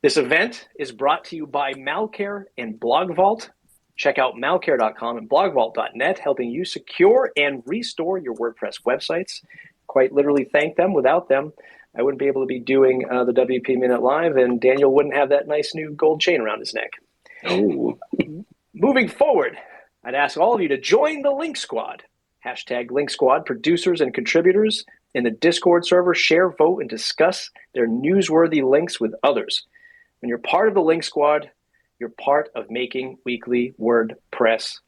This event is brought to you by Malcare and BlogVault. Check out malcare.com and blogvault.net, helping you secure and restore your WordPress websites. Quite literally thank them. Without them, I wouldn't be able to be doing the WP Minute Live, and Daniel wouldn't have that nice new gold chain around his neck. Oh. Moving forward, I'd ask all of you to join the Link Squad. Hashtag Link Squad producers and contributors in the Discord server share, vote, and discuss their newsworthy links with others. When you're part of the Link Squad, you're part of making weekly WordPress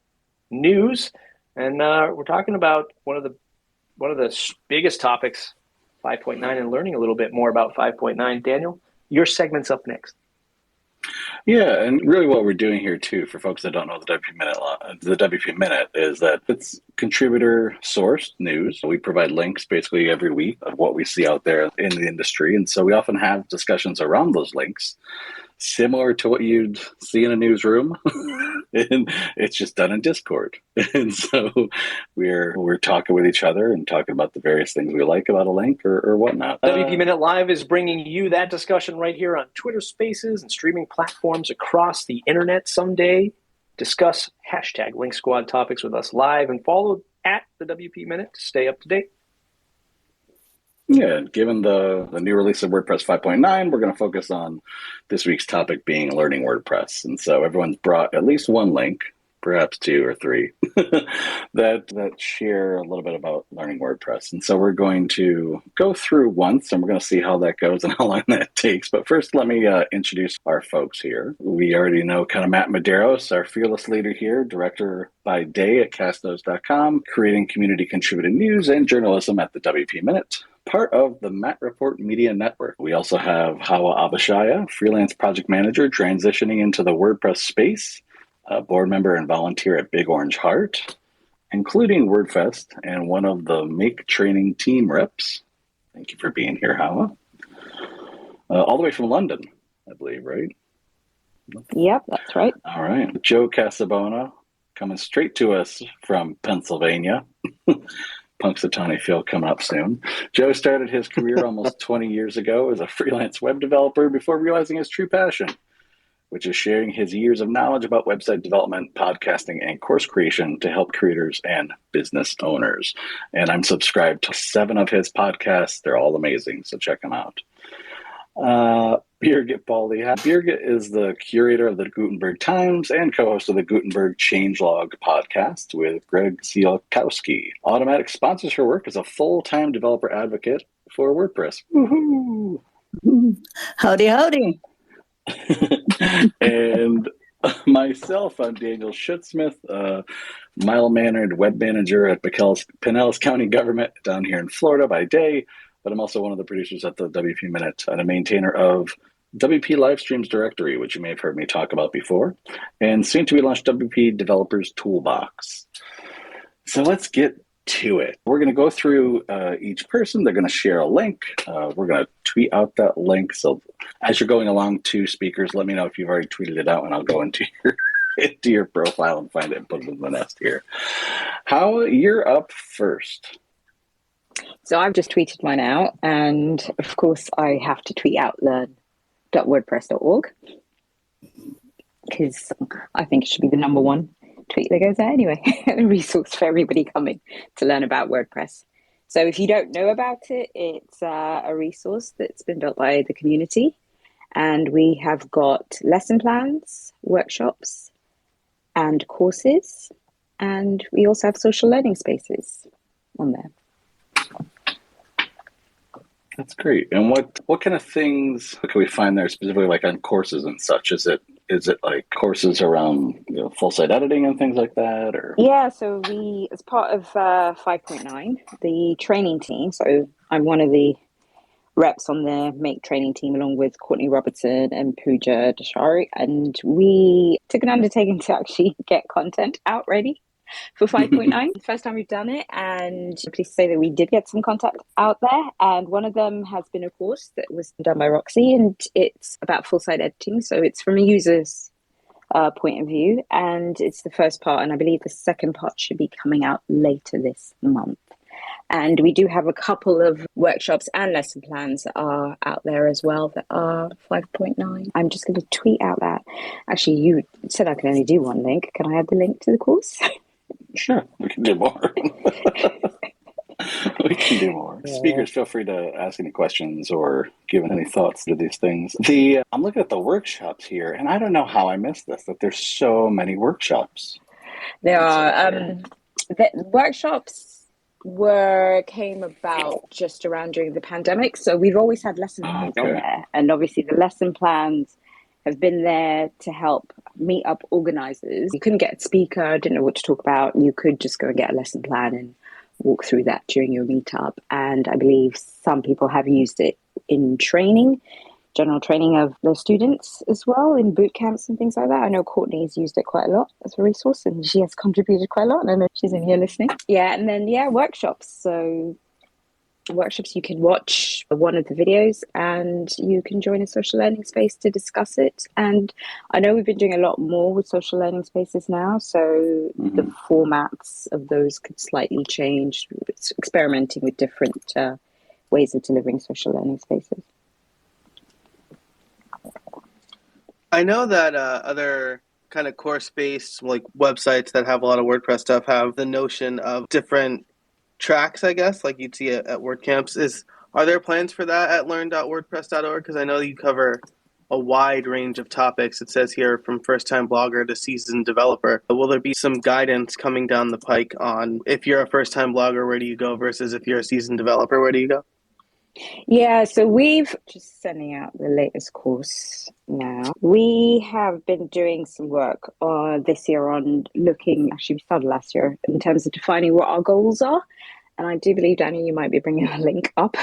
news. And we're talking about one of the biggest topics, 5.9, and learning a little bit more about 5.9. Daniel, your segment's up next. Yeah, and really what we're doing here too, for folks that don't know the WP Minute is that it's contributor sourced news. We provide links basically every week of what we see out there in the industry. And so we often have discussions around those links, similar to what you'd see in a newsroom. And it's just done in Discord. And so we're talking with each other and talking about the various things we like about a link or whatnot. WP Minute Live is bringing you that discussion right here on Twitter Spaces and streaming platforms across the internet. Someday, discuss hashtag Link Squad topics with us live and follow at the WP Minute to stay up to date. Yeah, given the new release of WordPress 5.9, we're going to focus on this week's topic being learning WordPress. And so everyone's brought at least one link, perhaps two or three, that share a little bit about learning WordPress. And so we're going to go through once, and we're going to see how that goes and how long that takes. But first, let me introduce our folks here. We already know kind of Matt Modaris, our fearless leader here, director by day at castnotes.com, creating community contributed news and journalism at the WP Minute. Part of the Matt Report Media Network. We also have ABA Shaya, freelance project manager, transitioning into the WordPress space, a board member and volunteer at Big Orange Heart, including WordFest, and one of the Make Training team reps. Thank you for being here, Hawa. All the way from London, I believe, right? Yep, that's right. All right. Joe Casabona, coming straight to us from Pennsylvania. Punxsutawney Phil coming up soon. Joe started his career almost 20 years ago as a freelance web developer before realizing his true passion, which is sharing his years of knowledge about website development, podcasting, and course creation to help creators and business owners. And I'm subscribed to 7 of his podcasts. They're all amazing, so check them out. Birgit Pauli-Haack. Birgit is the curator of the Gutenberg Times and co-host of the Gutenberg Changelog podcast with Greg Sielkowski. Automatic sponsors her work as a full-time developer advocate for WordPress. Woohoo! Howdy, howdy. And myself, I'm Daniel Schutzsmith, mild-mannered web manager at Pinellas County Government down here in Florida by day, but I'm also one of the producers at the WP Minute and a maintainer of WP Livestreams Directory, which you may have heard me talk about before, and soon to be launched WP Developers Toolbox. So let's get to it. We're going to go through each person. They're going to share a link. We're going to tweet out that link. So as you're going along to speakers, let me know if you've already tweeted it out, and I'll go into your profile and find it and put it in the nest here. How you're up first. So I've just tweeted mine out, and of course I have to tweet out learn.wordpress.org because I think it should be the number one tweet that goes there anyway, a resource for everybody coming to learn about WordPress. So if you don't know about it, it's a resource that's been built by the community, and we have got lesson plans, workshops, and courses, and we also have social learning spaces on there. That's great. And what kind of things can we find there specifically, like on courses and such? Is it like courses around full site editing and things like that? Or yeah, so we, as part of 5.9, the training team. So I'm one of the reps on the Make training team, along with Courtney Robertson and Pooja Deshari, and we took an undertaking to actually get content out ready for 5.9. First time we've done it, and I'm pleased to say that we did get some content out there, and one of them has been a course that was done by Roxy, and it's about full site editing. So it's from a user's point of view, and it's the first part, and I believe the second part should be coming out later this month. And we do have a couple of workshops and lesson plans that are out there as well that are 5.9. I'm just going to tweet out that. Actually, you said I can only do one link. Can I add the link to the course? Sure, we can do more. We can do more. Yeah. Speakers, feel free to ask any questions or give any thoughts to these things. I'm looking at the workshops here, and I don't know how I missed this, that there's so many workshops. There are. The workshops came about just around during the pandemic, so we've always had lesson plans on there. And obviously the lesson plans have been there to help meet up organizers. You couldn't get a speaker, didn't know what to talk about. You could just go and get a lesson plan and walk through that during your meetup. And I believe some people have used it in training, general training of their students as well, in boot camps and things like that. I know Courtney's used it quite a lot as a resource, and she has contributed quite a lot. And I know she's in here listening. Yeah, and then, workshops. So workshops, you can watch one of the videos and you can join a social learning space to discuss it. And I know we've been doing a lot more with social learning spaces now, so the formats of those could slightly change. It's experimenting with different ways of delivering social learning spaces. I know that other kind of course-based like websites that have a lot of WordPress stuff have the notion of different tracks, I guess, like you'd see at WordCamps. Are there plans for that at learn.wordpress.org? Because I know you cover a wide range of topics. It says here from first-time blogger to seasoned developer. Will there be some guidance coming down the pike on if you're a first-time blogger, where do you go, versus if you're a seasoned developer, where do you go? Yeah, so we've just sending out the latest course now. We have been doing some work this year on looking, actually we started last year, in terms of defining what our goals are. And I do believe, Danny, you might be bringing a link up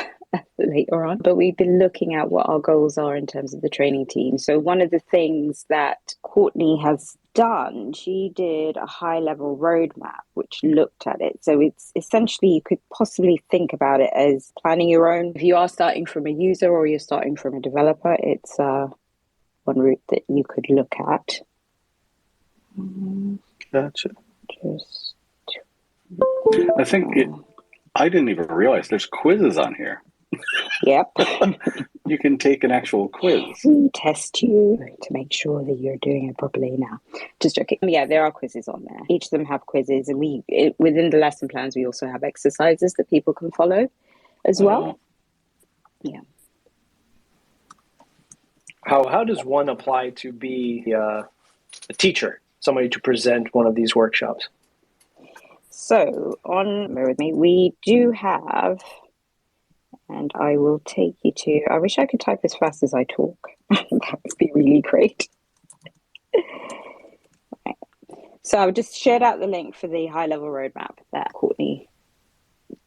later on. But we've been looking at what our goals are in terms of the training team. So one of the things that Courtney has done, she did a high-level roadmap which looked at it. So it's essentially, you could possibly think about it as planning your own. If you are starting from a user or you're starting from a developer, it's one route that you could look at. Gotcha. I think I didn't even realize there's quizzes on here. Yep. You can take an actual quiz. We test you to make sure that you're doing it properly now. Just joking. Yeah, there are quizzes on there. Each of them have quizzes, and within the lesson plans, we also have exercises that people can follow as well. Yeah. How does one apply to be a teacher, somebody to present one of these workshops? So bear with me, we do have, and I will take you to, I wish I could type as fast as I talk. That would be really great. Right. So I've just shared out the link for the high-level roadmap that Courtney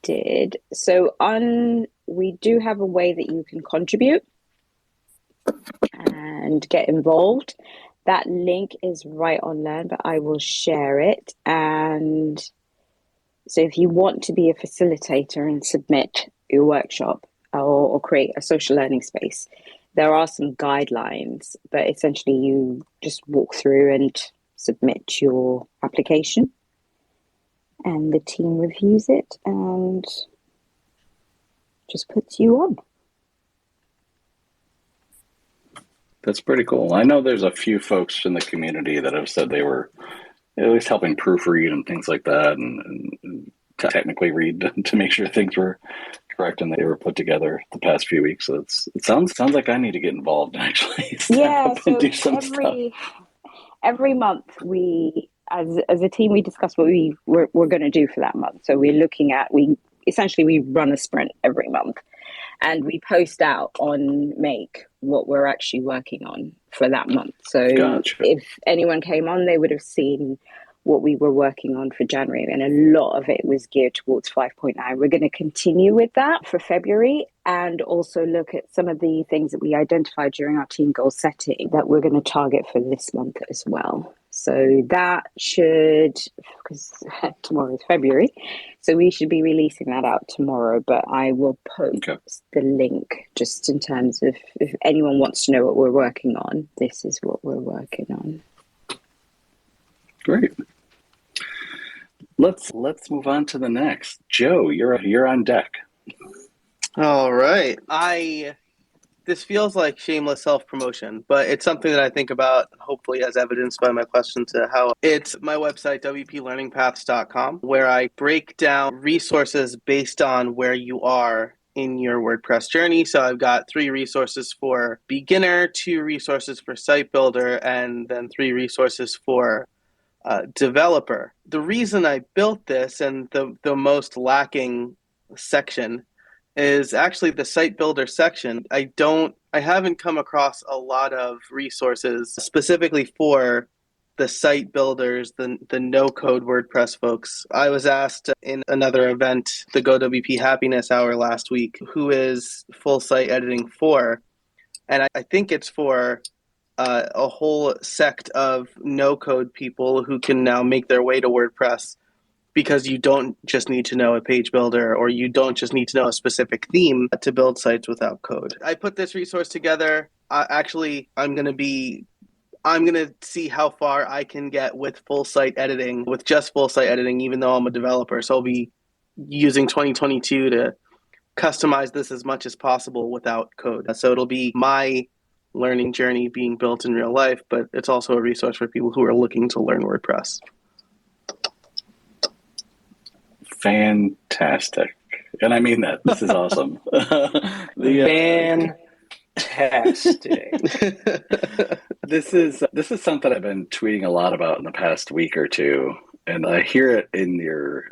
did. So we do have a way that you can contribute and get involved. That link is right on Learn, but I will share it. And so if you want to be a facilitator and submit your workshop or create a social learning space, there are some guidelines, but essentially you just walk through and submit your application and the team reviews it and just puts you on. That's pretty cool. I know there's a few folks in the community that have said they were at least helping proofread and things like that, and technically read to make sure things were correct and they were put together the past few weeks. So it sounds like I need to get involved and actually step up and do some stuff. Every month we, as a team, we discuss what we're going to do for that month. So we're looking at, we run a sprint every month. And we post out on Make what we're actually working on for that month. So Gotcha. If anyone came on, they would have seen what we were working on for January. And a lot of it was geared towards 5.9. We're going to continue with that for February and also look at some of the things that we identified during our team goal setting that we're going to target for this month as well. So that should, because tomorrow is February, so we should be releasing that out tomorrow, but I will post the link just in terms of if anyone wants to know what we're working on, this is what we're working on. Great. Let's move on to the next. Joe, you're on deck. All right. This feels like shameless self-promotion, but it's something that I think about, hopefully as evidenced by my question to how it's my website, wplearningpaths.com, where I break down resources based on where you are in your WordPress journey. So I've got 3 resources for beginner, 2 resources for site builder, and then 3 resources for developer. The reason I built this, and the most lacking section, is actually the site builder section. I haven't come across a lot of resources specifically for the site builders, the no code WordPress folks. I was asked in another event, the GoWP Happiness Hour last week, who is full site editing for? And I think it's for a whole sect of no code people who can now make their way to WordPress, because you don't just need to know a page builder, or you don't just need to know a specific theme to build sites without code. I put this resource together. I'm going to see how far I can get with full site editing, with just full site editing, even though I'm a developer. So I'll be using 2022 to customize this as much as possible without code. So it'll be my learning journey being built in real life, but it's also a resource for people who are looking to learn WordPress. Fantastic. And I mean that. This is awesome. Fantastic. This is something I've been tweeting a lot about in the past week or two, and I hear it in your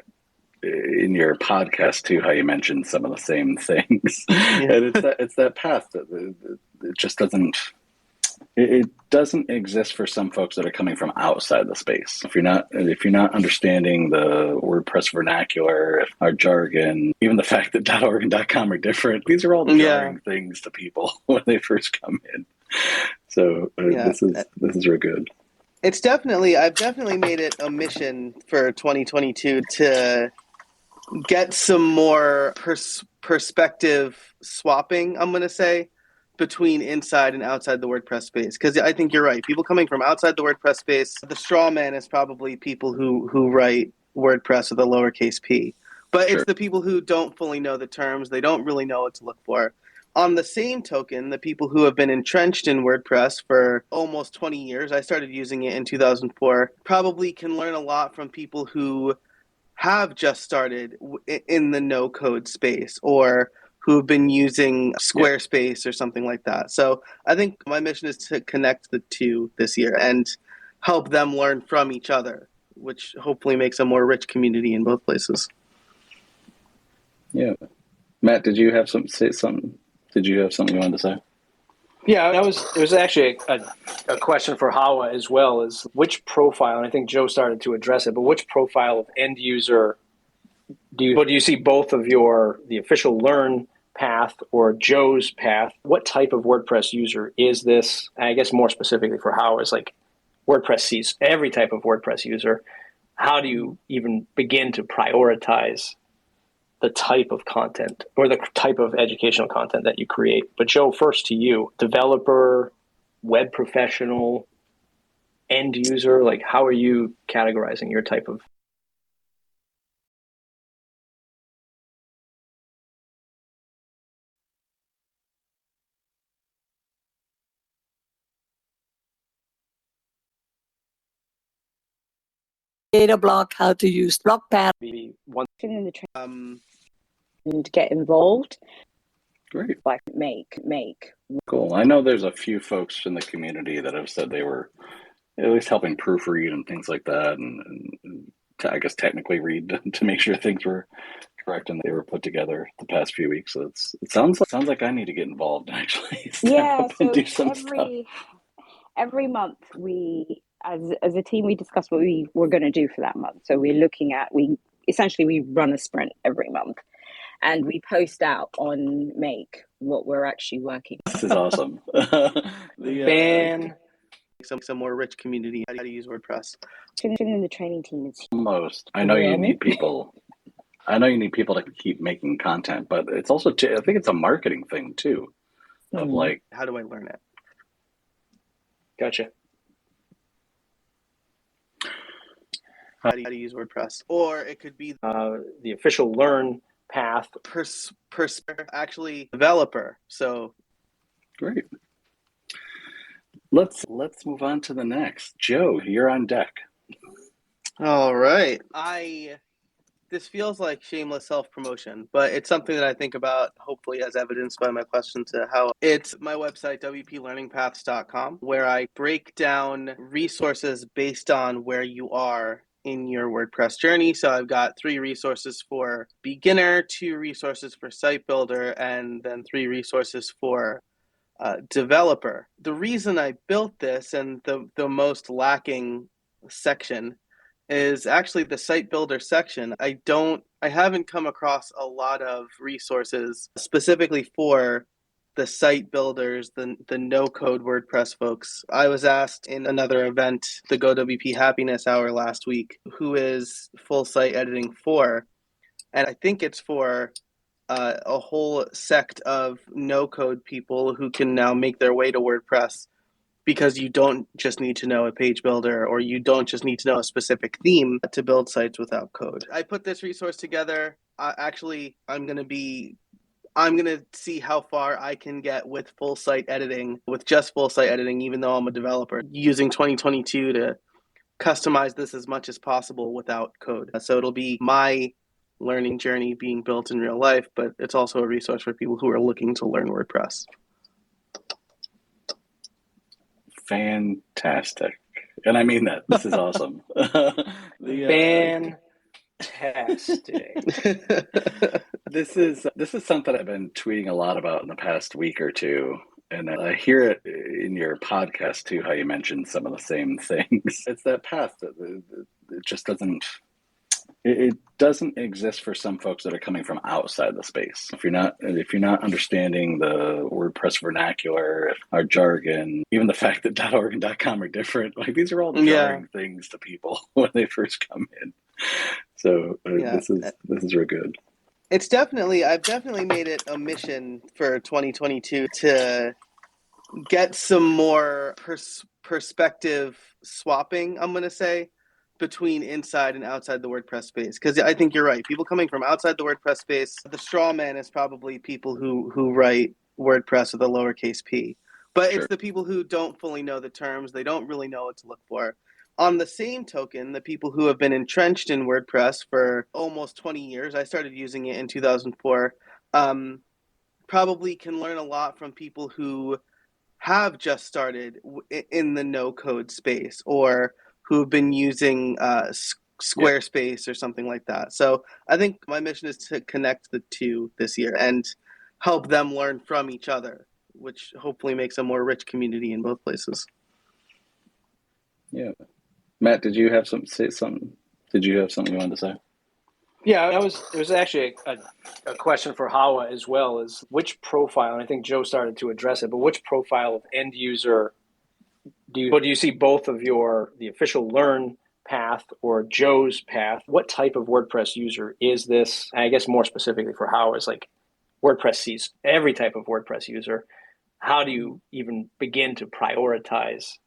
podcast too, how you mentioned some of the same things. Yeah. And it's that path that it just doesn't. It doesn't exist for some folks that are coming from outside the space. If you're not understanding the WordPress vernacular, our jargon, even the fact that .org and .com are different, these are all jarring things to people when they first come in. So this is real good. I've definitely made it a mission for 2022 to get some more perspective swapping, I'm going to say, between inside and outside the WordPress space. Because I think you're right. People coming from outside the WordPress space, the straw man is probably people who write WordPress with a lowercase p. But Sure. It's the people who don't fully know the terms. They don't really know what to look for. On the same token, the people who have been entrenched in WordPress for almost 20 years, I started using it in 2004, probably can learn a lot from people who have just started in the no-code space, or who have been using Squarespace or something like that. So I think my mission is to connect the two this year and help them learn from each other, which hopefully makes a more rich community in both places. Yeah. Matt, did you have something you wanted to say? Yeah, it was actually a question for Hawa as well, is which profile, and I think Joe started to address it, but which profile of end user do you see both of the official learn path or Joe's path? What type of WordPress user is this? And I guess more specifically for Hawa is like WordPress sees every type of WordPress user. How do you even begin to prioritize the type of content or the type of educational content that you create? But Joe, first to you, developer, web professional, end user, like how are you categorizing your type of? Data block, how to use blockpad. And get involved. Great. Like make. Cool. I know there's a few folks in the community that have said they were at least helping proofread and things like that, and I guess technically read to make sure things were correct and they were put together the past few weeks. So it sounds like I need to get involved and actually so do some stuff. Every month we, as a team, we discuss what we were going to do for that month. So we're looking at, we run a sprint every month, and we post out on Make what we're actually working on. This is awesome. Some more rich community, how to use WordPress. In the training team, it's almost. I know you need people. I know you need people to keep making content, but it's also, I think it's a marketing thing too, of like, how do I learn it? Gotcha. how to use WordPress. Or it could be the official learn path. Actually developer. So Great. Let's move on to the next. Joe, you're on deck. All right. This feels like shameless self-promotion, but it's something that I think about, hopefully as evidenced by my question to how it's my website, wplearningpaths.com, where I break down resources based on where you are in your WordPress journey. So I've got 3 resources for beginner, 2 resources for site builder, and then 3 resources for developer. The reason I built this and the most lacking section is actually the site builder section. I haven't come across a lot of resources specifically for the site builders, the no-code WordPress folks. I was asked in another event, the GoWP Happiness Hour last week, who is full site editing for? And I think it's for a whole sect of no-code people who can now make their way to WordPress, because you don't just need to know a page builder, or you don't just need to know a specific theme to build sites without code. I put this resource together. I'm going to see how far I can get with full site editing, with just full site editing, even though I'm a developer, using 2022 to customize this as much as possible without code. So it'll be my learning journey being built in real life, but it's also a resource for people who are looking to learn WordPress. Fantastic. And I mean that. This is awesome. Fantastic. This is something I've been tweeting a lot about in the past week or two. And I hear it in your podcast too, how you mentioned some of the same things. It's that path that it just doesn't, it doesn't exist for some folks that are coming from outside the space. If you're not understanding the WordPress vernacular, our jargon, even the fact that .org and .com are different, like these are all jarring things to people when they first come in. So this is real good. I've definitely made it a mission for 2022 to get some more perspective swapping, I'm going to say, between inside and outside the WordPress space. Because I think you're right. People coming from outside the WordPress space, the straw man is probably people who write WordPress with a lowercase p. But It's the people who don't fully know the terms. They don't really know what to look for. On the same token, the people who have been entrenched in WordPress for almost 20 years, I started using it in 2004, probably can learn a lot from people who have just started in the no-code space, or who have been using Squarespace or something like that. So I think my mission is to connect the two this year and help them learn from each other, which hopefully makes a more rich community in both places. Yeah. Matt, did you have something you wanted to say? Yeah, it was actually a question for Hawa as well, is which profile, and I think Joe started to address it, but which profile of end user do you see both of the official learn path or Joe's path? What type of WordPress user is this? And I guess more specifically for Hawa is like WordPress sees every type of WordPress user. How do you even begin to prioritize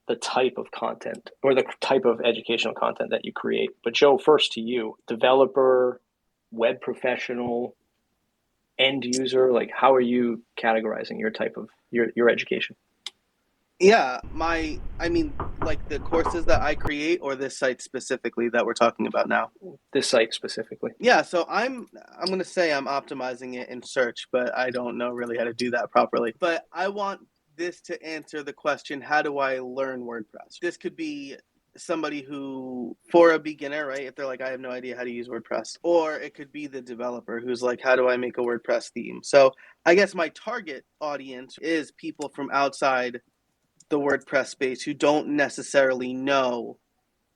the type of content or the type of educational content that you create? But Joe, first to you, developer, web professional, end user, like how are you categorizing your type of your education? Yeah, like the courses that I create, or this site specifically that we're talking about now? This site specifically. Yeah, so I'm going to say I'm optimizing it in search, but I don't know really how to do that properly. But I want this to answer the question, how do I learn WordPress? This could be somebody who, for a beginner, right, if they're like, I have no idea how to use WordPress. Or it could be the developer who's like, how do I make a WordPress theme? So I guess my target audience is people from outside the WordPress space who don't necessarily know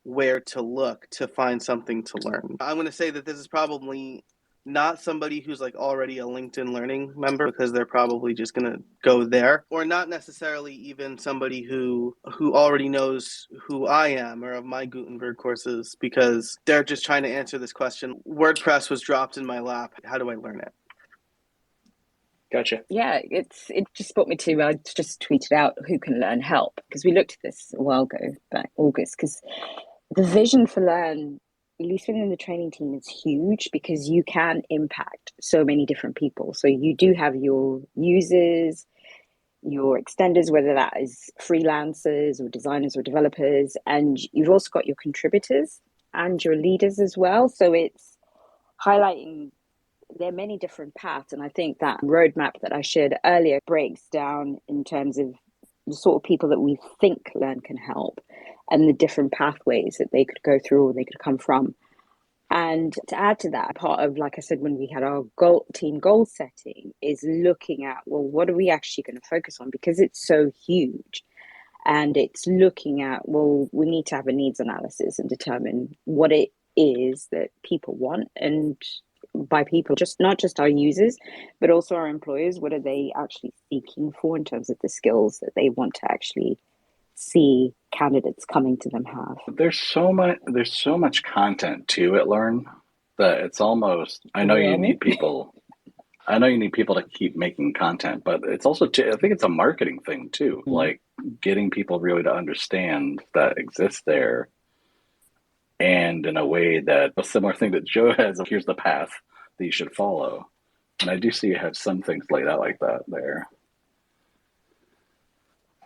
where to look to find something to learn. I'm going to say that this is probably not somebody who's like already a LinkedIn Learning member, because they're probably just going to go there, or not necessarily even somebody who already knows who I am or of my Gutenberg courses, because they're just trying to answer this question. WordPress was dropped in my lap. How do I learn it? Gotcha. Yeah, it just brought me to, I just tweeted out who can learn help, because we looked at this a while ago, back August, because The vision for Learn, at least within the training team, is huge because you can impact so many different people. So you do have your users, your extenders, whether that is freelancers or designers or developers, and you've also got your contributors and your leaders as well. So it's highlighting there are many different paths. And I think that roadmap that I shared earlier breaks down in terms of the sort of people that we think Learn can help and the different pathways that they could go through or they could come from. And to add to that, part of, like I said, when we had our team goal setting is looking at, well, what are we actually going to focus on? Because it's so huge. And it's looking at, well, we need to have a needs analysis and determine what it is that people want. And by people, just not just our users, but also our employers, what are they actually seeking for in terms of the skills that they want to actually see candidates coming to them have. There's so much content too at Learn that it's almost, I know you need people to keep making content, but it's also I think it's a marketing thing too, like getting people really to understand that exists there, and in a way that a similar thing that Joe has, here's the path that you should follow. And I do see you have some things laid out like that there.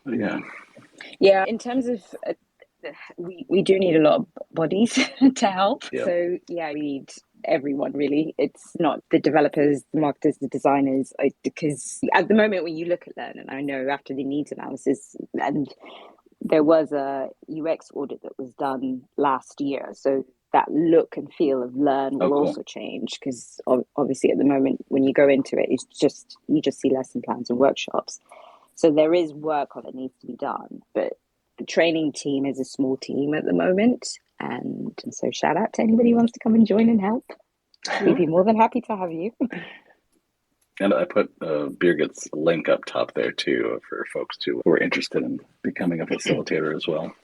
But yeah, in terms of we do need a lot of bodies to help. Yep. So yeah, we need everyone really. It's not the developers, the marketers, the designers, because at the moment when you look at Learn, and I know after the needs analysis, and there was a UX audit that was done last year, so that look and feel of Learn will also change, because obviously at the moment when you go into it, you just see lesson plans and workshops. So there is work that needs to be done, but the training team is a small team at the moment. And so shout out to anybody who wants to come and join and help. We'd be more than happy to have you. And I put Birgit's link up top there too for folks who are interested in becoming a facilitator as well.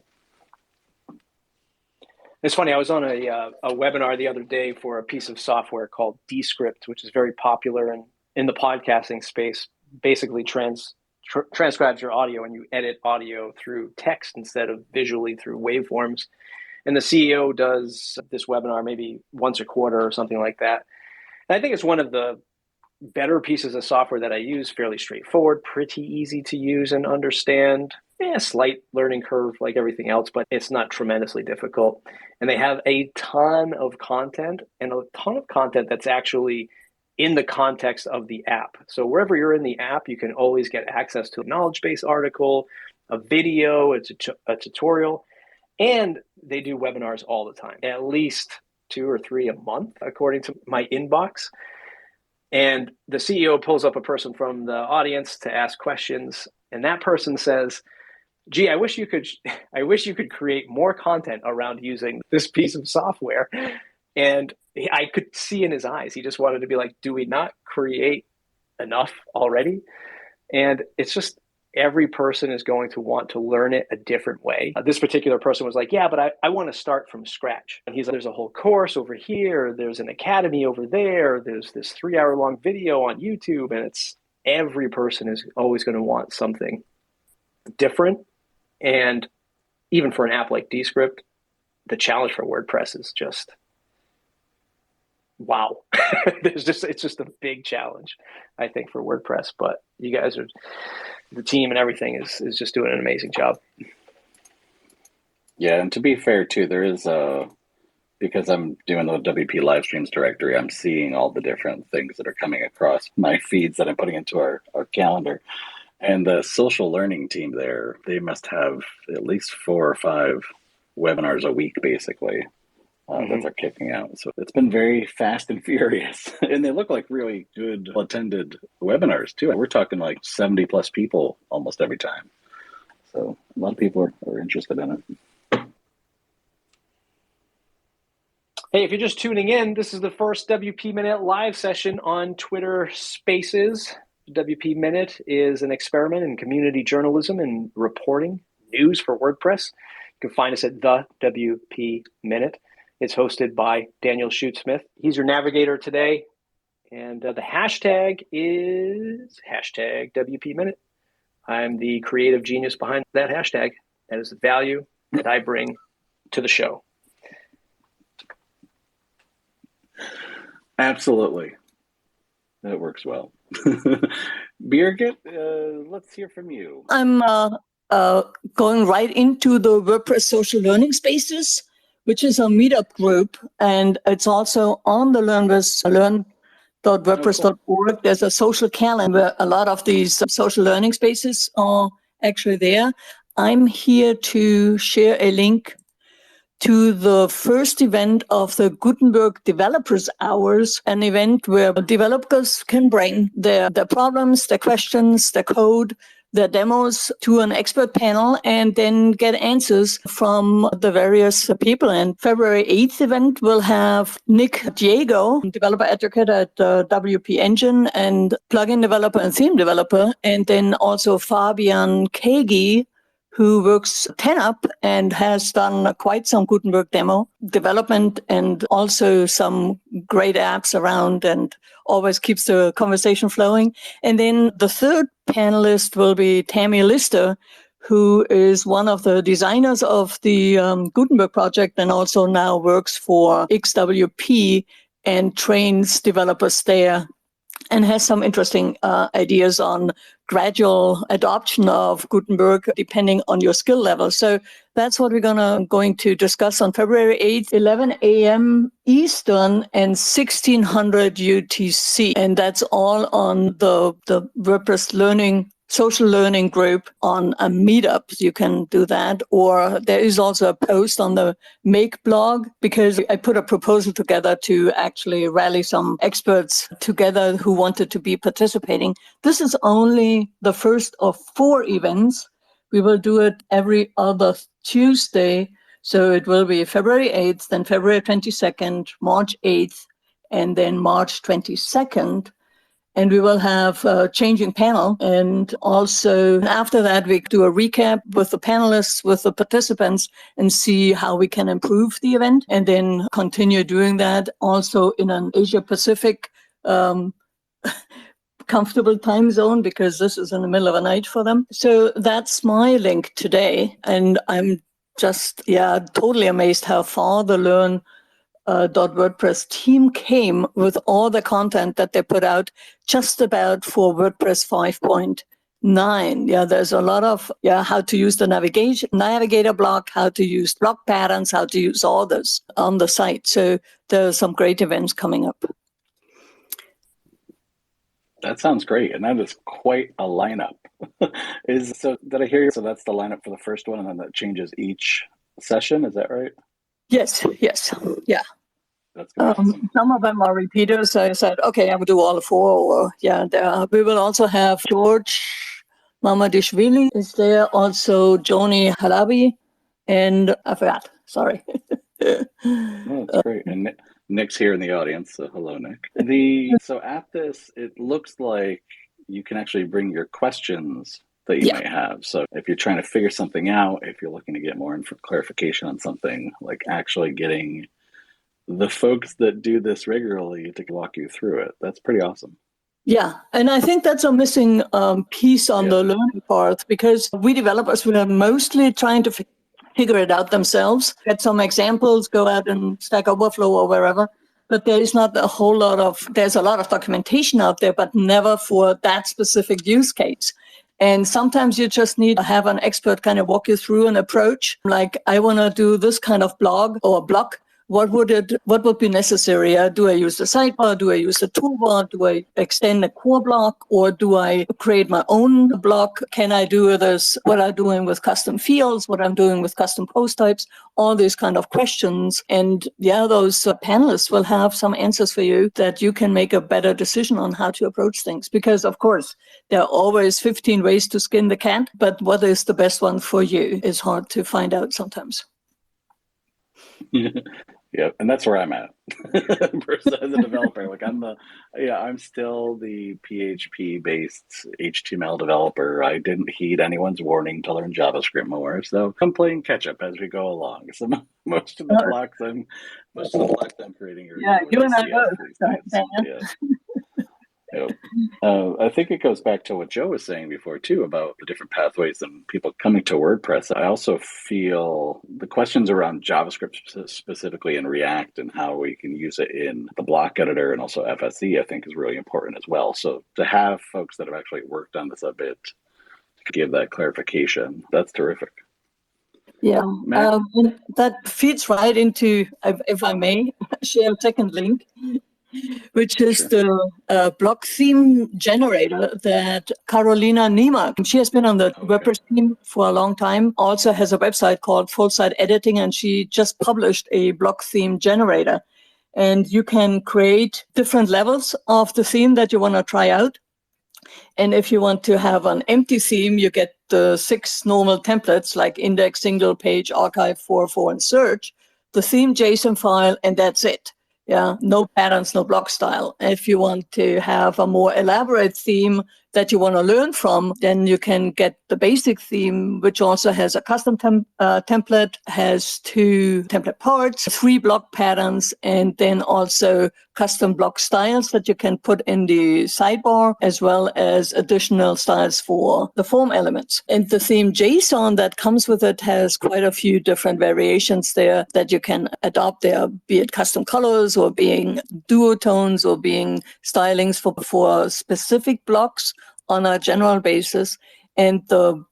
It's funny, I was on a webinar the other day for a piece of software called Descript, which is very popular in the podcasting space. Basically transcribes your audio, and you edit audio through text instead of visually through waveforms. And the CEO does this webinar maybe once a quarter or something like that. And I think it's one of the better pieces of software that I use, fairly straightforward, pretty easy to use and understand. Slight learning curve like everything else, but it's not tremendously difficult. And they have a ton of content, and a ton of content that's actually in the context of the app. So wherever you're in the app, you can always get access to a knowledge base article, a video, a tutorial, and they do webinars all the time, at least 2 or 3 a month, according to my inbox. And the CEO pulls up a person from the audience to ask questions, and that person says, "Gee, I wish you could create more content around using this piece of software." And I could see in his eyes, he just wanted to be like, do we not create enough already? And it's just, every person is going to want to learn it a different way. This particular person was like, yeah, but I want to start from scratch. And he's like, there's a whole course over here. There's an academy over there. There's this 3-hour-long video on YouTube. And it's, every person is always going to want something different. And even for an app like Descript, the challenge for WordPress is just, wow. It's just a big challenge, I think, for WordPress. But you guys are, the team and everything is just doing an amazing job. Yeah, and to be fair too, there is because I'm doing the WP live streams directory, I'm seeing all the different things that are coming across my feeds that I'm putting into our calendar. And the social learning team there, they must have at least 4 or 5 webinars a week, basically. That they're kicking out. So it's been very fast and furious. And they look like really good attended webinars too. We're talking like 70 plus people almost every time. So a lot of people are interested in it. Hey, if you're just tuning in, this is the first WP Minute live session on Twitter Spaces. WP Minute is an experiment in community journalism and reporting news for WordPress. You can find us at the WP Minute. It's hosted by Daniel Schutz-Smith. He's your navigator today. And the hashtag is hashtag WP Minute. I'm the creative genius behind that hashtag. That is the value that I bring to the show. Absolutely. That works well. Birgit, let's hear from you. I'm going right into the WordPress social learning spaces, which is a meetup group. And it's also on the learn.wordpress.org. There's a social calendar where a lot of these social learning spaces are actually there. I'm here to share a link to the first event of the Gutenberg Developers Hours, an event where developers can bring their problems, their questions, their code, their demos to an expert panel and then get answers from the various people. And February 8th event will have Nick Diego, developer advocate at WP Engine and plugin developer and theme developer, and then also Fabian Kagi, who works 10up and has done quite some Gutenberg demo development and also some great apps around and always keeps the conversation flowing. And then the third panelist will be Tammy Lister, who is one of the designers of the Gutenberg project and also now works for XWP and trains developers there and has some interesting ideas on gradual adoption of Gutenberg depending on your skill level. So that's what we're going to discuss on February 8th, 11 a.m. Eastern and 1600 UTC. And that's all on the WordPress social learning group on a meetup. You can do that. Or there is also a post on the Make blog, because I put a proposal together to actually rally some experts together who wanted to be participating. This is only the first of 4 events. We will do it every other Tuesday. So it will be February 8th, then February 22nd, March 8th, and then March 22nd. And we will have a changing panel. And also after that, we do a recap with the panelists, with the participants, and see how we can improve the event. And then continue doing that also in an Asia Pacific comfortable time zone, because this is in the middle of the night for them. So that's my link today. And I'm just, totally amazed how far the WordPress team came with all the content that they put out just about for WordPress 5.9. Yeah, there's a lot of how to use the navigator block, how to use block patterns, how to use all this on the site. So there are some great events coming up. That sounds great, and that is quite a lineup. Did I hear you? So that's the lineup for the first one, and then that changes each session. Is that right? Yes, yeah. That's awesome. Some of them are repeaters. I said, okay, I will do all 4. Or we will also have George Mamadishvili is there, also Joni Halabi, and I forgot. Sorry. No, that's great. And Nick's here in the audience, so hello, Nick. So at this, it looks like you can actually bring your questions that you might have. So if you're trying to figure something out, if you're looking to get more clarification on something, like actually getting the folks that do this regularly to walk you through it, that's pretty awesome. Yeah, and I think that's a missing piece on the learning part, because we developers, we are mostly trying to figure it out themselves, get some examples, go out and Stack Overflow or wherever. But there is not there's a lot of documentation out there, but never for that specific use case. And sometimes you just need to have an expert kind of walk you through an approach. Like, I want to do this kind of blog or block. What would be necessary? Do I use the sidebar? Do I use the toolbar? Do I extend the core block, or do I create my own block? Can I do this? What I'm doing with custom fields? What I'm doing with custom post types? All these kind of questions. And those panelists will have some answers for you that you can make a better decision on how to approach things. Because of course, there are always 15 ways to skin the cat, but what is the best one for you is hard to find out sometimes. Yeah, and that's where I'm at. As a developer, like I'm still the PHP-based HTML developer. I didn't heed anyone's warning to learn JavaScript more, so I'm playing catch up as we go along. So most of the blocks I'm creating are you and I both. Yep. I think it goes back to what Joe was saying before too about the different pathways and people coming to WordPress. I also feel the questions around JavaScript specifically and React and how we can use it in the block editor and also FSE, I think is really important as well. So to have folks that have actually worked on this a bit to give that clarification, that's terrific. Yeah, Matt? that feeds right into, if I may, share a second link, which is Sure. the block theme generator that Carolina Niemark, she has been on the WordPress team for a long time, also has a website called Full Site Editing, and she just published a block theme generator. And you can create different levels of the theme that you want to try out. And if you want to have an empty theme, you get the 6 normal templates like index, single page, archive, 404, and search, the theme JSON file, and that's it. Yeah, no patterns, no block style. If you want to have a more elaborate theme that you want to learn from, then you can get the basic theme, which also has a custom template, has 2 template parts, 3 block patterns, and then also custom block styles that you can put in the sidebar, as well as additional styles for the form elements. And the theme JSON that comes with it has quite a few different variations there that you can adopt there, be it custom colors or being duotones or being stylings for specific blocks on a general basis. And the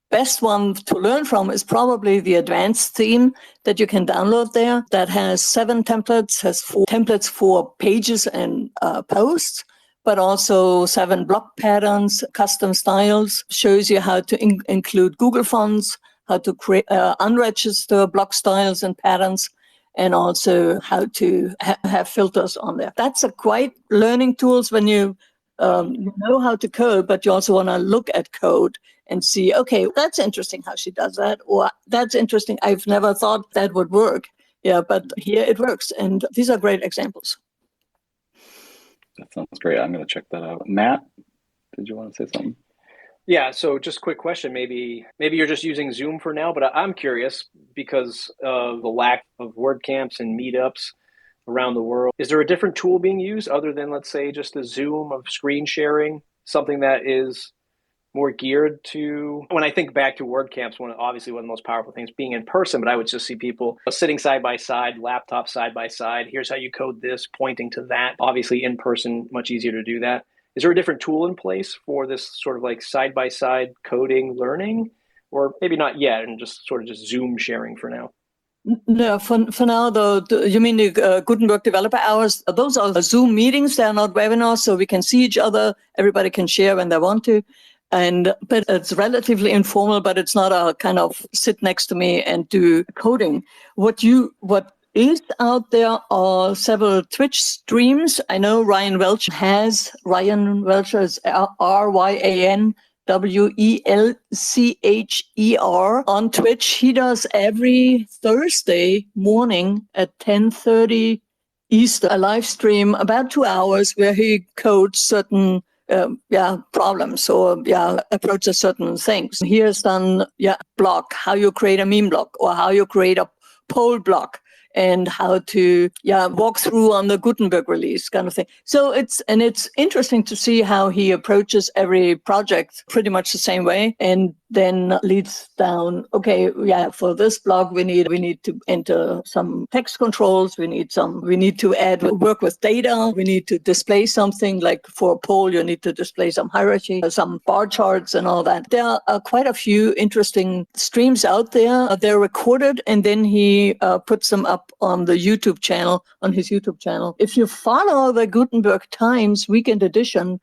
best one to learn from is probably the advanced theme that you can download there that has 7 templates, has 4 templates for pages and posts, but also 7 block patterns, custom styles, shows you how to include Google fonts, how to create unregister block styles and patterns, and also how to have filters on there. That's a quite learning tools when you know how to code, but you also want to look at code and see, okay, that's interesting how she does that, or that's interesting, I've never thought that would work. Yeah, but here it works. And these are great examples. That sounds great. I'm going to check that out. Matt, did you want to say something? Yeah, so just quick question. Maybe you're just using Zoom for now, but I'm curious because of the lack of WordCamps and meetups around the world. Is there a different tool being used other than, let's say, just the Zoom of screen sharing, something that is more geared to, when I think back to WordCamps, obviously one of the most powerful things being in person, but I would just see people sitting side by side, laptop side by side. Here's how you code this, pointing to that. Obviously in person, much easier to do that. Is there a different tool in place for this sort of like side by side coding learning, or maybe not yet, and just sort of just Zoom sharing for now? No, for now, though, you mean the Gutenberg developer hours? Those are Zoom meetings. They're not webinars, so we can see each other. Everybody can share when they want to. But it's relatively informal, but it's not a kind of sit next to me and do coding. What is out there are several Twitch streams. I know Ryan Welcher is RyanWelcher on Twitch. He does every Thursday morning at 10:30 Eastern a live stream about 2 hours where he codes certain problems or approaches certain things. He has done block, how you create a meme block or how you create a poll block, and how to walk through on the Gutenberg release kind of thing. So it's interesting to see how he approaches every project pretty much the same way, and then leads down, for this blog we need to enter some text controls, we need to work with data, we need to display something, like for a poll you need to display some hierarchy, some bar charts and all that. There are quite a few interesting streams out there. They're recorded and then he puts them up on his YouTube channel. If you follow the Gutenberg Times Weekend Edition,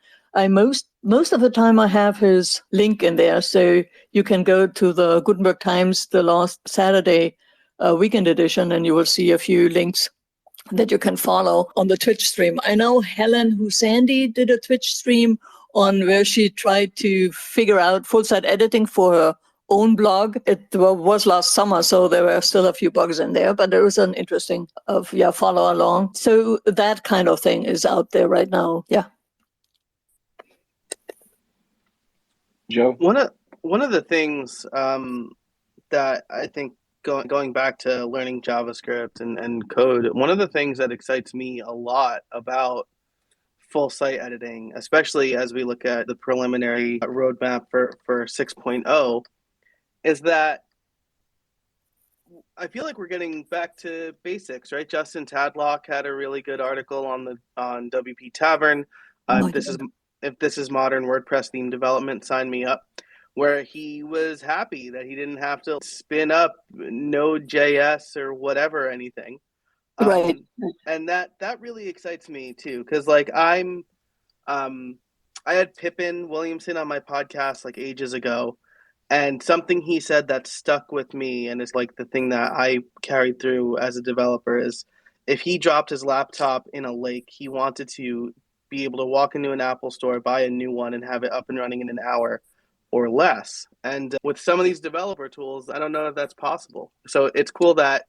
most of the time I have his link in there, so you can go to the Gutenberg Times, the last Saturday Weekend Edition, and you will see a few links that you can follow on the Twitch stream. I know Helen Husandi did a Twitch stream on where she tried to figure out full site editing for her own blog. It was last summer, so there were still a few bugs in there, but there was an interesting follow along. So that kind of thing is out there right now. Yeah. Joe? One of the things that I think going back to learning JavaScript and code, one of the things that excites me a lot about full site editing, especially as we look at the preliminary roadmap for 6.0, is that I feel like we're getting back to basics, right? Justin Tadlock had a really good article on WP Tavern. If this is modern WordPress theme development, sign me up. Where he was happy that he didn't have to spin up Node.js or whatever anything. Right. And that really excites me too, because like I had Pippin Williamson on my podcast like ages ago, and something he said that stuck with me and is like the thing that I carried through as a developer is if he dropped his laptop in a lake, he wanted to be able to walk into an Apple store, buy a new one, and have it up and running in an hour or less. And with some of these developer tools, I don't know if that's possible. So it's cool that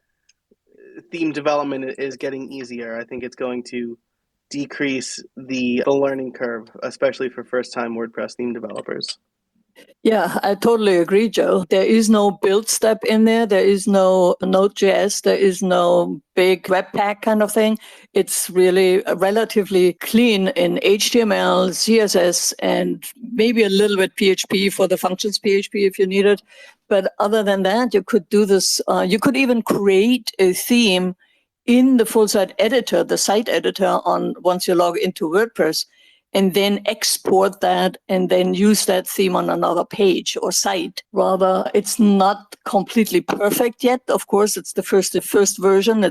theme development is getting easier. I think it's going to decrease the learning curve, especially for first-time WordPress theme developers. Yeah, I totally agree, Joe. There is no build step in there. There is no Node.js. There is no big Webpack kind of thing. It's really relatively clean in HTML, CSS, and maybe a little bit PHP for the functions PHP if you need it. But other than that, you could do this. You could even create a theme in the full site editor, the site editor, once you log into WordPress, and then export that and then use that theme on another page or site. Rather, it's not completely perfect yet. Of course, it's the first version.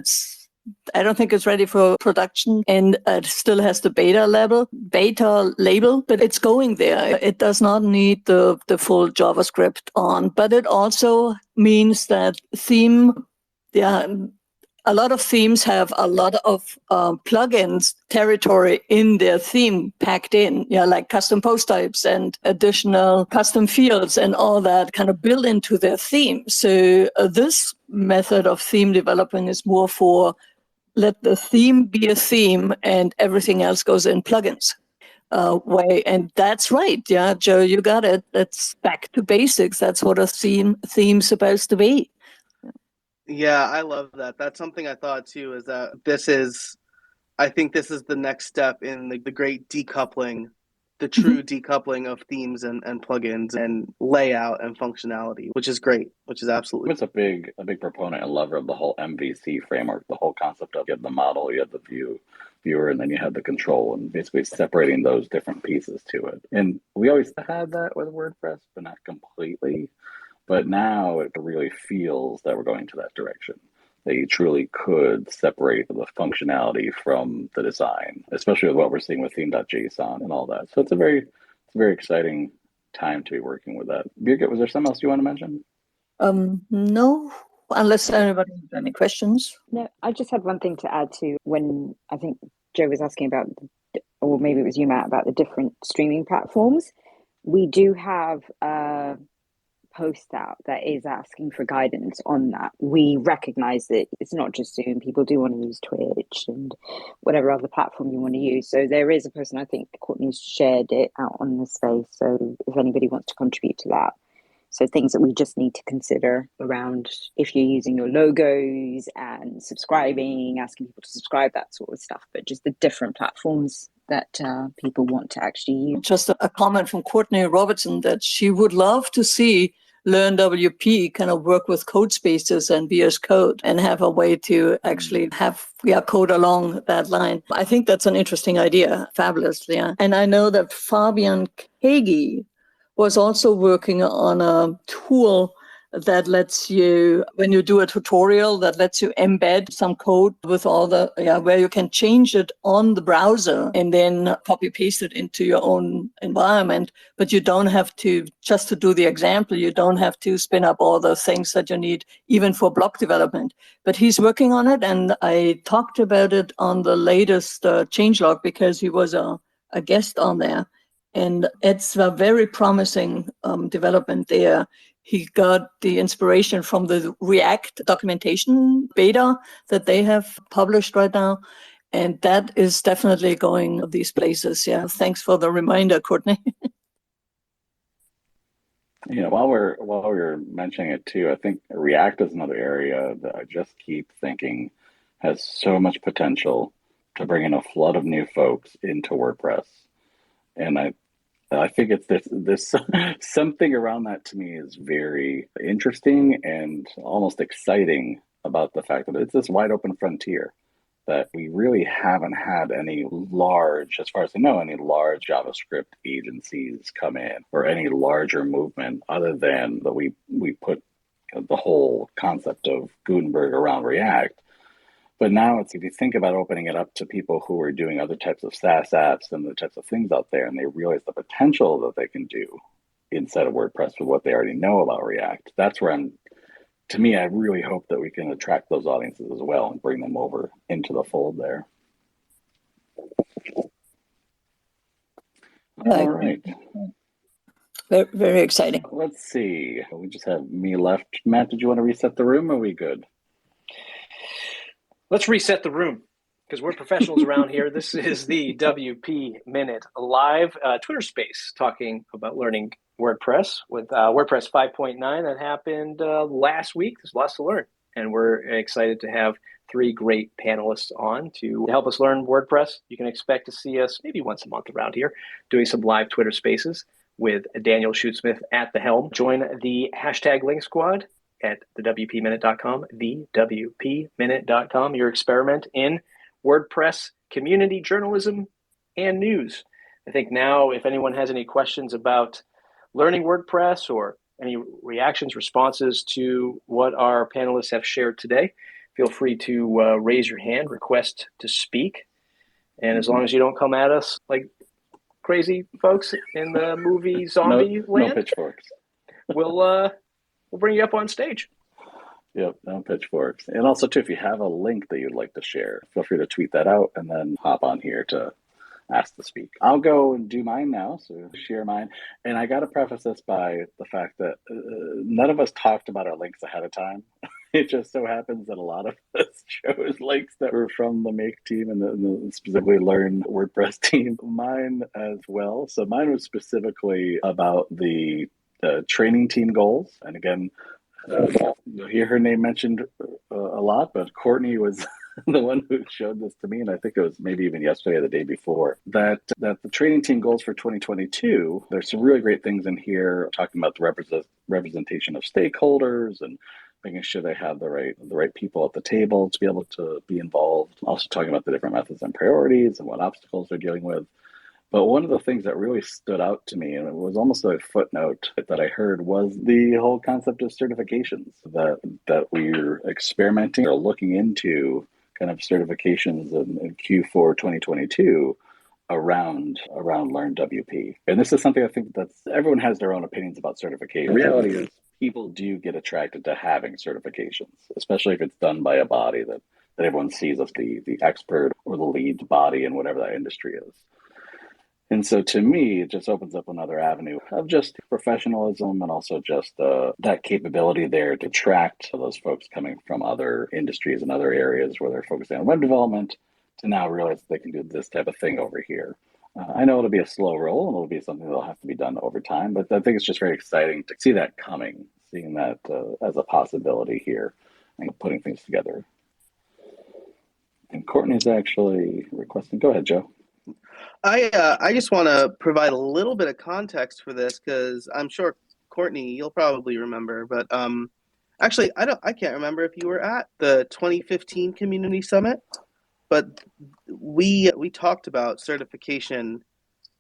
I don't think it's ready for production, and it still has the beta label, but it's going there. It does not need the full JavaScript on, but it also means that a lot of themes have a lot of plugins territory in their theme packed in, like custom post types and additional custom fields and all that kind of built into their theme. So this method of theme developing is more for let the theme be a theme and everything else goes in plugins way. And that's right. Yeah, Joe, you got it. That's back to basics. That's what a theme's supposed to be. Yeah, I love that. That's something I thought too, is that I think this is the next step in the great decoupling, the true decoupling of themes and plugins and layout and functionality, which is great, which is absolutely. It's a big proponent and lover of the whole MVC framework, the whole concept of you have the model, you have the viewer, and then you have the control, and basically separating those different pieces to it. And we always had that with WordPress, but not completely. But now it really feels that we're going to that direction, that you truly could separate the functionality from the design, especially with what we're seeing with theme.json and all that. So it's a very exciting time to be working with that. Birgit, was there something else you want to mention? No, unless anybody has any questions. No, I just had one thing to add to when I think Joe was asking about, or maybe it was you, Matt, about the different streaming platforms. We do have post out that is asking for guidance on that. We recognize that it's not just Zoom. People do want to use Twitch and whatever other platform you want to use. So there is a person, I think Courtney's shared it out on the space. So if anybody wants to contribute to that. So things that we just need to consider around if you're using your logos and subscribing, asking people to subscribe, that sort of stuff, but just the different platforms that people want to actually use. Just a comment from Courtney Robertson that she would love to see Learn WP kind of work with code spaces and VS Code and have a way to actually have code along that line. I think that's an interesting idea. Fabulous, yeah. And I know that Fabian Kagi was also working on a tool that lets you, when you do a tutorial, that lets you embed some code with all the, where you can change it on the browser and then copy paste it into your own environment. But you don't have to, just to do the example, you don't have to spin up all the things that you need, even for block development. But he's working on it, and I talked about it on the latest changelog because he was a guest on there. And it's a very promising development there. He got the inspiration from the React documentation beta that they have published right now. And that is definitely going these places. Yeah. Thanks for the reminder, Courtney. While we're mentioning it too, I think React is another area that I just keep thinking has so much potential to bring in a flood of new folks into WordPress. And I think it's this something around that to me is very interesting and almost exciting about the fact that it's this wide open frontier that we really haven't had any large, as far as I know, any large JavaScript agencies come in or any larger movement other than that we put the whole concept of Gutenberg around React. But now if you think about opening it up to people who are doing other types of SaaS apps and the types of things out there, and they realize the potential that they can do inside of WordPress with what they already know about React, that's where to me, I really hope that we can attract those audiences as well and bring them over into the fold there. All right. Very, very exciting. Let's see. We just have me left. Matt, did you want to reset the room? Or are we good? Let's reset the room because we're professionals around here. This is the WP Minute live Twitter space talking about learning WordPress with WordPress 5.9 that happened last week. There's lots to learn, and we're excited to have three great panelists on to help us learn WordPress. You can expect to see us maybe once a month around here doing some live Twitter spaces with Daniel Shootsmith at the helm. Join the hashtag Link Squad at thewpminute.com, thewpminute.com, your experiment in WordPress community journalism and news. I think now if anyone has any questions about learning WordPress or any reactions, responses to what our panelists have shared today, feel free to raise your hand, request to speak. And as long as you don't come at us like crazy folks in the movie Zombie Land, no pitchforks. We'll bring you up on stage. Yep, no pitchforks. And also, too, if you have a link that you'd like to share, feel free to tweet that out and then hop on here to ask to speak. I'll go and do mine now, so share mine. And I got to preface this by the fact that none of us talked about our links ahead of time. It just so happens that a lot of us chose links that were from the Make team and the specifically Learn WordPress team. Mine as well. So mine was specifically about the training team goals. And again, you'll hear her name mentioned a lot, but Courtney was the one who showed this to me, and I think it was maybe even yesterday or the day before, that the training team goals for 2022, there's some really great things in here talking about the representation of stakeholders and making sure they have the right people at the table to be able to be involved. Also talking about the different methods and priorities and what obstacles they're dealing with. But one of the things that really stood out to me, and it was almost a footnote that I heard, was the whole concept of certifications, that we're experimenting or looking into kind of certifications in Q4 2022 around Learn WP. And this is something I think that everyone has their own opinions about certification. The reality is people do get attracted to having certifications, especially if it's done by a body that everyone sees as the expert or the lead body in whatever that industry is. And so to me, it just opens up another avenue of just professionalism and also just that capability there to attract those folks coming from other industries and other areas where they're focusing on web development to now realize they can do this type of thing over here. I know it'll be a slow roll and it'll be something that'll have to be done over time, but I think it's just very exciting to see that coming, seeing that as a possibility here and putting things together. And Courtney's actually requesting. Go ahead, Joe. I just want to provide a little bit of context for this because I'm sure Courtney, you'll probably remember, but actually I can't remember if you were at the 2015 Community Summit, but we talked about certification,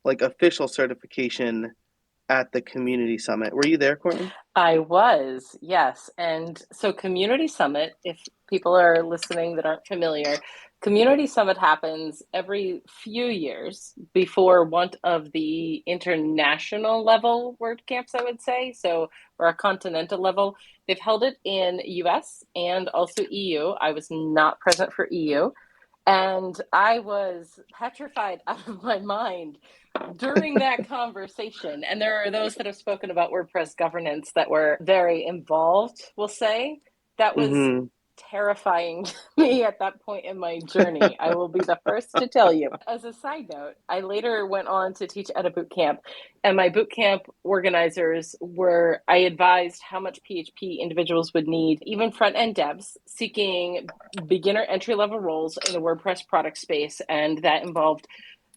like official certification at the Community Summit. Were you there, Courtney? I was, yes. And so Community Summit, if people are listening that aren't familiar, Community Summit happens every few years before one of the international level WordCamps, I would say, so or a continental level. They've held it in US and also EU. I was not present for EU. And I was petrified out of my mind during that conversation. And there are those that have spoken about WordPress governance that were very involved, we'll say. That was terrifying to me at that point in my journey. I will be the first to tell you. As a side note, I later went on to teach at a boot camp, and my boot camp organizers I advised how much PHP individuals would need, even front-end devs seeking beginner entry-level roles in the WordPress product space, and that involved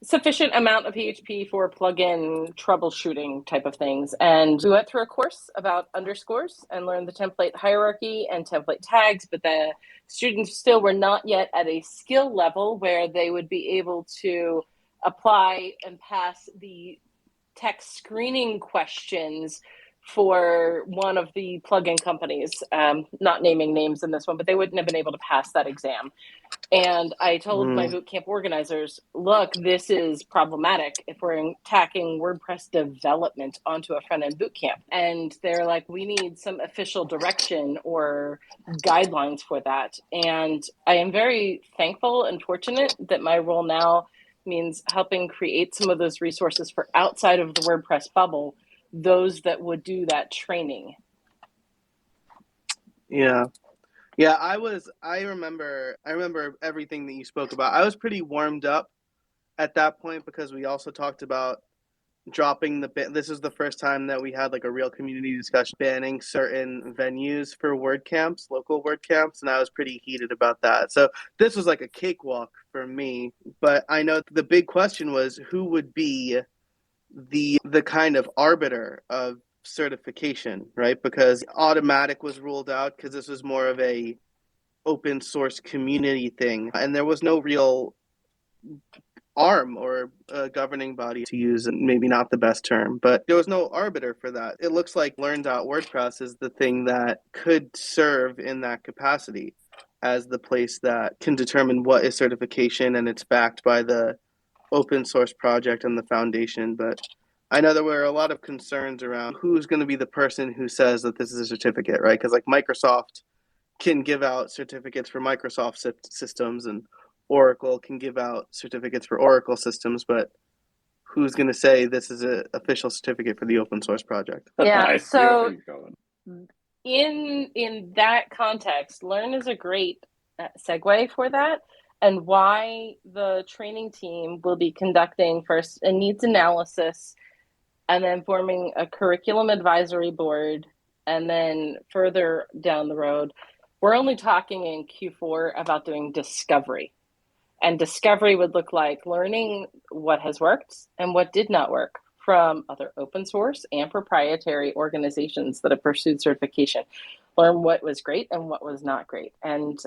sufficient amount of PHP for plugin troubleshooting type of things. And we went through a course about underscores and learned the template hierarchy and template tags, but the students still were not yet at a skill level where they would be able to apply and pass the text screening questions for one of the plugin companies, not naming names in this one, but they wouldn't have been able to pass that exam. And I told my bootcamp organizers, look, this is problematic if we're tacking WordPress development onto a front-end bootcamp. And they're like, we need some official direction or guidelines for that. And I am very thankful and fortunate that my role now means helping create some of those resources for outside of the WordPress bubble, those that would do that training. Yeah. Yeah, I remember everything that you spoke about. I was pretty warmed up at that point because we also talked about dropping this is the first time that we had like a real community discussion banning certain venues for WordCamps, local WordCamps, and I was pretty heated about that. So this was like a cakewalk for me, but I know the big question was who would be the kind of arbiter of certification, right? Because automatic was ruled out because this was more of a open source community thing, and there was no real arm or a governing body, to use maybe not the best term, but there was no arbiter for that. It looks like learn.wordpress is the thing that could serve in that capacity as the place that can determine what is certification, and it's backed by the open source project and the foundation. But I know there were a lot of concerns around who's going to be the person who says that this is a certificate, right? Because like Microsoft can give out certificates for Microsoft systems, and Oracle can give out certificates for Oracle systems, but who's going to say this is an official certificate for the open source project? Yeah, so in that context, Learn is a great segue for that, and why the training team will be conducting first a needs analysis, and then forming a curriculum advisory board, and then further down the road, we're only talking in Q4 about doing discovery. And discovery would look like learning what has worked and what did not work from other open source and proprietary organizations that have pursued certification. Learn what was great and what was not great. And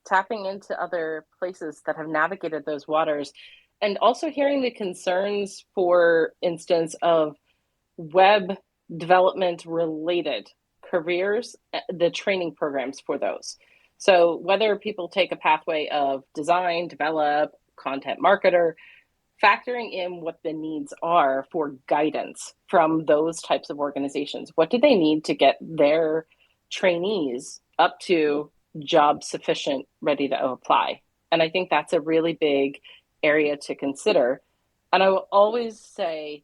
tapping into other places that have navigated those waters. And also hearing the concerns, for instance, of web development related careers, the training programs for those. So whether people take a pathway of design, develop, content marketer, factoring in what the needs are for guidance from those types of organizations. What do they need to get their trainees up to job sufficient, ready to apply? And I think that's a really big area to consider. And I will always say,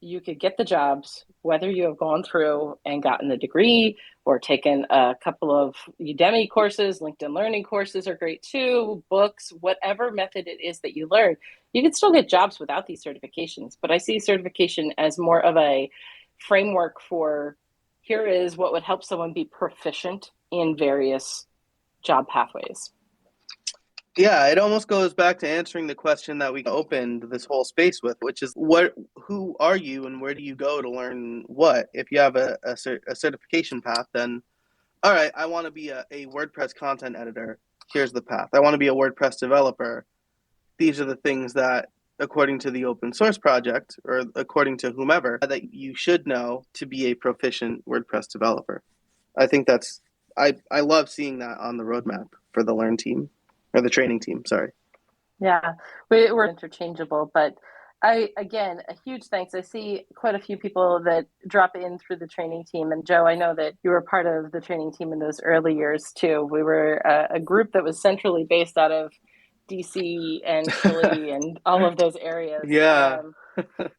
you could get the jobs whether you have gone through and gotten the degree or taken a couple of Udemy courses. LinkedIn Learning courses are great too, books, whatever method it is that you learn. You can still get jobs without these certifications, but I see certification as more of a framework for here is what would help someone be proficient in various job pathways. Yeah, it almost goes back to answering the question that we opened this whole space with, which is who are you and where do you go to learn what? If you have a certification path, then, all right, I want to be a WordPress content editor. Here's the path. I want to be a WordPress developer. These are the things that, according to the open source project or according to whomever, that you should know to be a proficient WordPress developer. I think I love seeing that on the roadmap for the Learn team. Or the training team, sorry. Yeah, we're interchangeable, but again, a huge thanks. I see quite a few people that drop in through the training team. And Joe, I know that you were part of the training team in those early years too. We were a group that was centrally based out of DC and Philly and all of those areas. Yeah.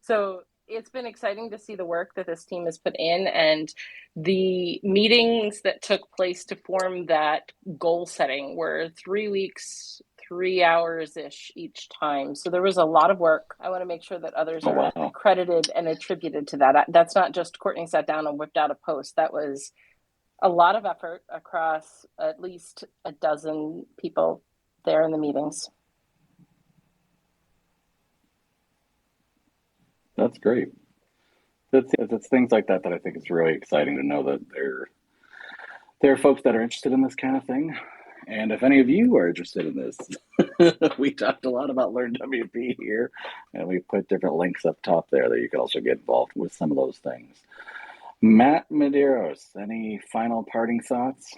So it's been exciting to see the work that this team has put in, and the meetings that took place to form that goal setting were 3 weeks, 3 hours-ish each time. So there was a lot of work. I want to make sure that others are credited and attributed to that. That's not just Courtney sat down and whipped out a post. That was a lot of effort across at least a dozen people there in the meetings. That's great. It's things like that I think it's really exciting to know that there are folks that are interested in this kind of thing. And if any of you are interested in this, we talked a lot about Learn WP here, and we put different links up top there that you can also get involved with some of those things. Matt Modaris, any final parting thoughts?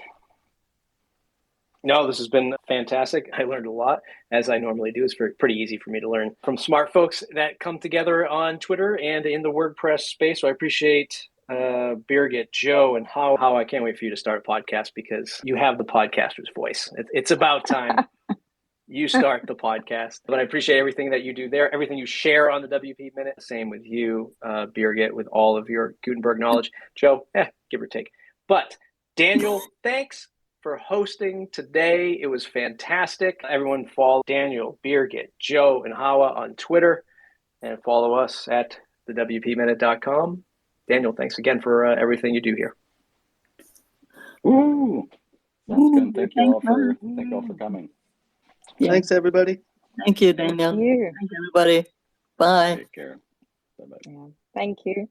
No, this has been fantastic. I learned a lot, as I normally do. It's pretty easy for me to learn from smart folks that come together on Twitter and in the WordPress space. So I appreciate Birgit, Joe, and how I can't wait for you to start a podcast, because you have the podcaster's voice. It's about time you start the podcast. But I appreciate everything that you do there, everything you share on the WP Minute. Same with you, Birgit, with all of your Gutenberg knowledge. Joe, give or take. But Daniel, thanks for hosting today. It was fantastic. Everyone follow Daniel, Birgit, Joe, and Hawa on Twitter, and follow us at thewpminute.com. Daniel, thanks again for everything you do here. Ooh, sounds good. Thank you all for coming. Yeah. Thanks, everybody. Thank you, Daniel. Thank you. Thank you, everybody. Bye. Take care. Bye-bye. Yeah. Thank you.